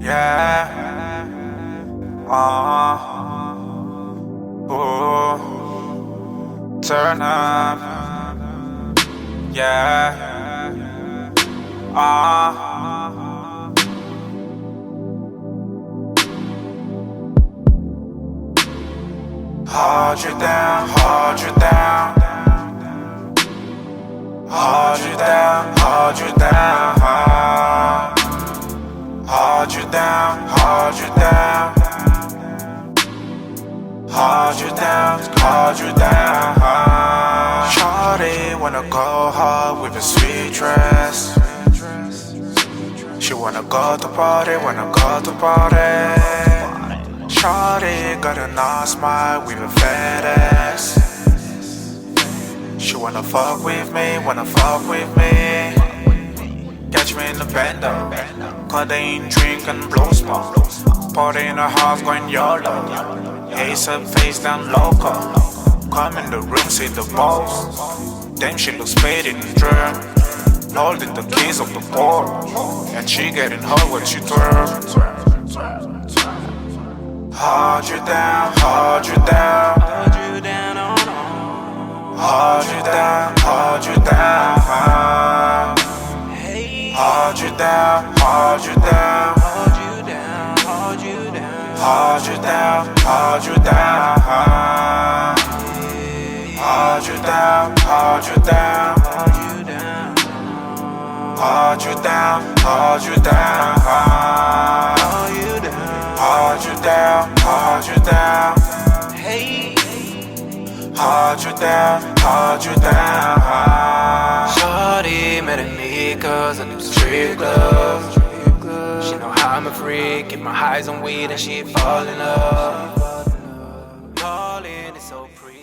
Yeah. Ooh. Turn up. Yeah. Hold you down, hold you down. Hold you down, hold you down. Hold you down, hold you down. Hold you down, hold you down. Shawty wanna go hard with a sweet dress. She wanna go to party, wanna go to party. Shawty got a nice smile with a fat ass. She wanna fuck with me, wanna fuck with me. Catch me in the bando, codeine, drink and blow smoke. Party in the house going YOLO. Ace up, face down, loco. Come in the room, see the balls. Damn, she looks paid in the drum. Holding the keys of the door, and she getting hot when she twerk. Hold you down, hold you down. Hold you down, oh no. Hold you down, hold you down. Hold you down, hold you down. Hold you down, hold you down. Hold you down, hold you down. Hold you down, hold you down. Hold you down, hold you down. Hold you down, hold you down. Hey. Hold you down, hold you down. Shorty mad at me cause I do street gloves. She know how I'm a freak, get my highs on weed and she fall in love. Calling it so pretty.